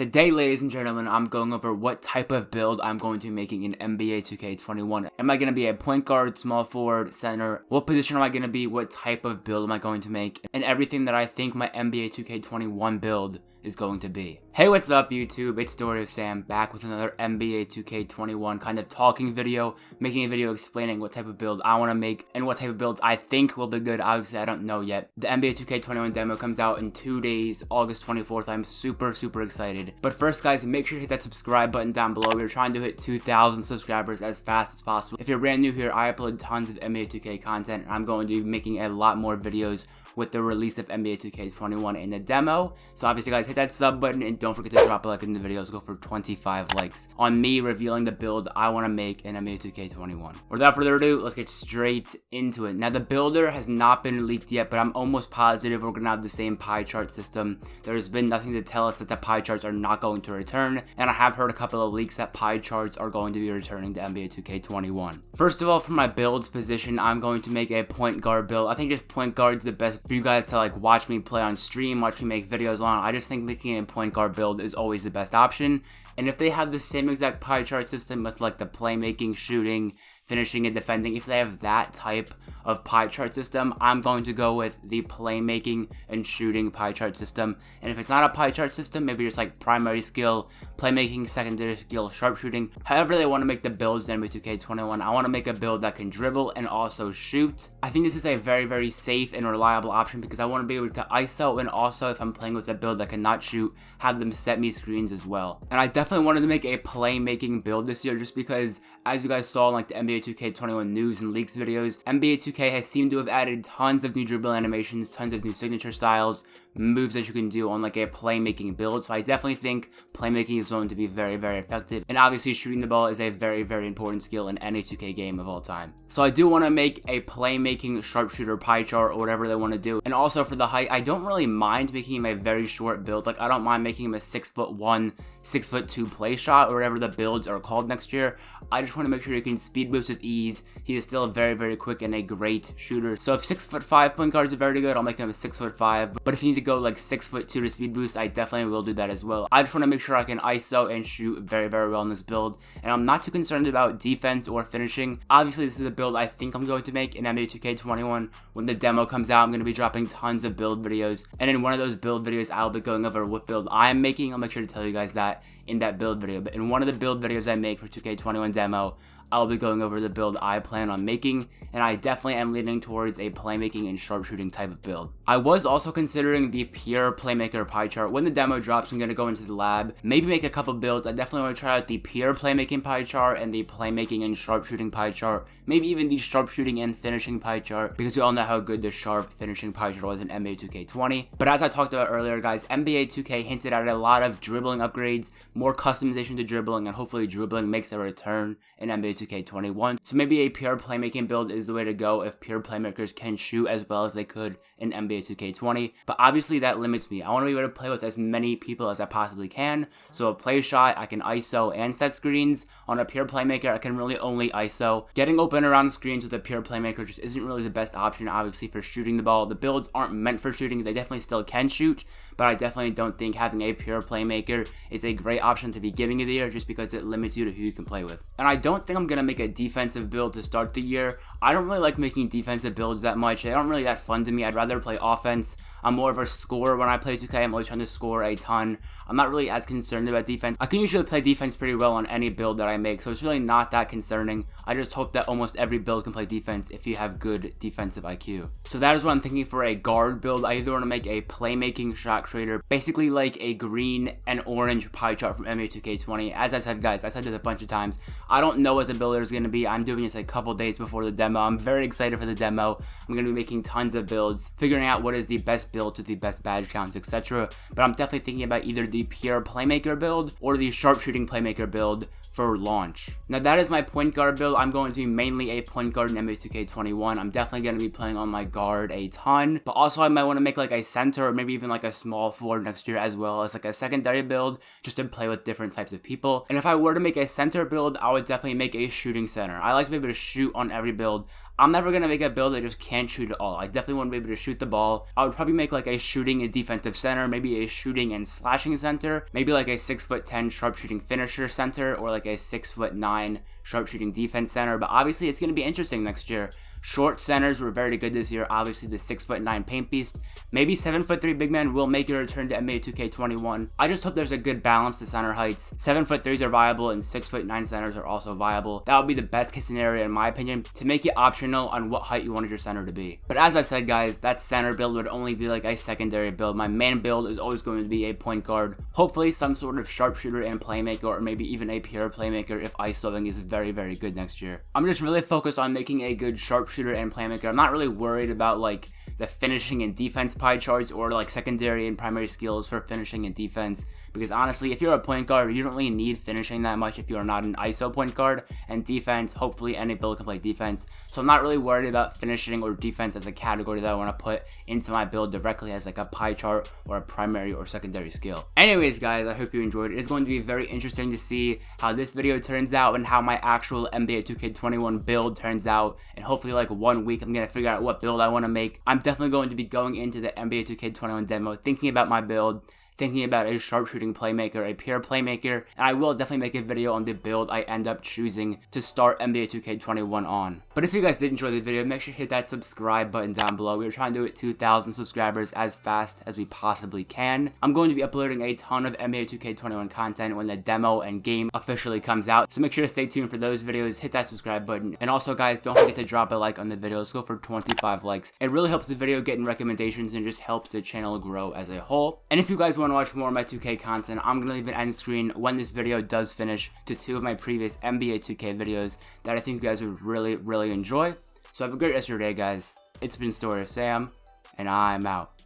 Today, ladies and gentlemen, I'm going over what type of build I'm going to be making in NBA 2K21. Am I going to be a point guard, small forward, center? What position am I going to be? What type of build am I going to make? And everything that I think my NBA 2K21 build is going to be. Hey, what's up YouTube? It's Story of Sam back with another NBA 2K21 kind of talking video, making a video explaining what type of build I want to make and what type of builds I think will be good. Obviously, I don't know yet. The NBA 2K21 demo comes out in 2 days, August 24th. I'm super excited. But first, guys, make sure to hit that subscribe button down below. We're trying to hit 2,000 subscribers as fast as possible. If you're brand new here, I upload tons of NBA 2K content, and I'm going to be making a lot more videos with the release of NBA 2K21 in the demo. So obviously, guys, hit that sub button and don't forget to drop a like in the video. Let's go for 25 likes on me revealing the build I want to make in NBA 2K21. Without further ado, let's get straight into it. Now, the builder has not been leaked yet, but I'm almost positive we're going to have the same pie chart system. There's been nothing to tell us that the pie charts are not going to return, and I have heard a couple of leaks that pie charts are going to be returning to NBA 2K21. First of all, for my builds position, I'm going to make a point guard build. I think just point guard's the best for you guys to like watch me play on stream, watch me make videos on. I just think making a point guard build is always the best option. And if they have the same exact pie chart system with like the playmaking, shooting, finishing, and defending, if they have that type of pie chart system, I'm going to go with the playmaking and shooting pie chart system. And if it's not a pie chart system, maybe just like primary skill, playmaking, secondary skill, sharpshooting, however they want to make the builds in NBA 2K21, I want to make a build that can dribble and also shoot. I think this is a very safe and reliable option because I want to be able to ISO, and also if I'm playing with a build that cannot shoot, have them set me screens as well. And I definitely wanted to make a playmaking build this year just because, as you guys saw in like the NBA 2K21 news and leaks videos, NBA 2K has seemed to have added tons of new dribble animations, tons of new signature styles, moves that you can do on like a playmaking build. So I definitely think playmaking is going to be very effective, and obviously shooting the ball is a very important skill in any 2K game of all time. So I do want to make a playmaking sharpshooter pie chart or whatever they want to do. And also for the height, I don't really mind making him a very short build. Like I don't mind making him a 6'1", 6'2" play shot or whatever the builds are called next year. I just want to make sure he can speed boost with ease. He is still very quick and a great shooter. So if 6'5" point guards are very good, I'll make him a 6'5". But if you need to go like 6'2" to speed boost, I definitely will do that as well. I just want to make sure I can ISO and shoot very well in this build. And I'm not too concerned about defense or finishing. Obviously, this is a build I think I'm going to make in NBA 2K21. When the demo comes out, I'm going to be dropping tons of build videos. And in one of those build videos, I'll be going over what build I'm making. I'll make sure to tell you guys that in that build video. But in one of the build videos I make for 2K21 demo, I'll be going over the build I plan on making, and I definitely am leaning towards a playmaking and sharpshooting type of build. I was also considering the pure playmaker pie chart. When the demo drops, I'm going to go into the lab, maybe make a couple builds. I definitely want to try out the pure playmaking pie chart and the playmaking and sharpshooting pie chart, maybe even the sharpshooting and finishing pie chart, because we all know how good the sharp finishing pie chart was in NBA 2K20. But as I talked about earlier, guys, NBA 2K hinted at a lot of dribbling upgrades, more customization to dribbling, and hopefully dribbling makes a return in NBA 2K21. So maybe a pure playmaking build is the way to go if pure playmakers can shoot as well as they could in NBA 2K20. But obviously that limits me. I want to be able to play with as many people as I possibly can. So a play shot, I can ISO and set screens. On a pure playmaker, I can really only ISO. Getting open around screens with a pure playmaker just isn't really the best option, obviously, for shooting the ball. The builds aren't meant for shooting. They definitely still can shoot, but I definitely don't think having a pure playmaker is a great option to beginning of the year just because it limits you to who you can play with. And I don't think I'm going to make a defensive build to start the year. I don't really like making defensive builds that much. They aren't really that fun to me. I'd rather play offense. I'm more of a scorer when I play 2K. I'm always trying to score a ton. I'm not really as concerned about defense. I can usually play defense pretty well on any build that I make, so it's really not that concerning. I just hope that almost every build can play defense if you have good defensive IQ. So that is what I'm thinking for a guard build. I either want to make a playmaking shot creator, basically like a green and orange pie chart from NBA 2K20. As I said, guys, I said this a bunch of times, I don't know what the builder is going to be. I'm doing this a couple days before the demo. I'm very excited for the demo. I'm going to be making tons of builds, figuring out what is the best build to the best badge counts, etc. But I'm definitely thinking about either the pure playmaker build or the sharpshooting playmaker build for launch. Now that is my point guard build. I'm going to be mainly a point guard in NBA 2K21. I'm definitely going to be playing on my guard a ton, but also I might want to make like a center or maybe even like a small forward next year, as well as like a secondary build just to play with different types of people. And if I were to make a center build, I would definitely make a shooting center. I like to be able to shoot on every build. I'm never gonna make a build that just can't shoot at all. I definitely want to be able to shoot the ball. I would probably make like a shooting and defensive center, maybe a shooting and slashing center, maybe like a 6'10" sharpshooting finisher center, or like a 6'9" sharpshooting defense center. But obviously it's gonna be interesting next year. Short centers were very good this year. Obviously the 6'9" paint beast. Maybe 7'3" big man will make a return to NBA 2K21. I just hope there's a good balance to center heights. 7'3s are viable and 6'9" centers are also viable. That would be the best case scenario in my opinion, to make it optional on what height you wanted your center to be. But as I said guys, that center build would only be like a secondary build. My main build is always going to be a point guard. Hopefully some sort of sharpshooter and playmaker, or maybe even a pure playmaker if isoing is very good next year. I'm just really focused on making a good sharpshooter and playmaker. I'm not really worried about like the finishing and defense pie charts, or like secondary and primary skills for finishing and defense, because honestly if you're a point guard you don't really need finishing that much if you are not an ISO point guard, and defense, hopefully any build can play defense. So I'm not really worried about finishing or defense as a category that I want to put into my build directly as like a pie chart or a primary or secondary skill. Anyways guys, I hope you enjoyed it. It's going to be very interesting to see how this video turns out and how my actual NBA 2K21 build turns out, and hopefully like 1 week I'm going to figure out what build I want to make. I'm definitely going to be going into the NBA 2K21 demo thinking about my build, thinking about a sharpshooting playmaker, a pure playmaker, and I will definitely make a video on the build I end up choosing to start NBA 2K21 on. But if you guys did enjoy the video, make sure to hit that subscribe button down below. We're trying to hit 2,000 subscribers as fast as we possibly can. I'm going to be uploading a ton of NBA 2K21 content when the demo and game officially comes out, so make sure to stay tuned for those videos, hit that subscribe button, and also guys, don't forget to drop a like on the video. Let's go for 25 likes. It really helps the video get in recommendations and just helps the channel grow as a whole. And if you guys want to watch more of my 2K content, I'm going to leave an end screen when this video does finish to 2 of my previous NBA 2K videos that I think you guys would really enjoy. So have a great rest of your day guys. It's been Story of Sam, and I'm out.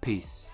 Peace.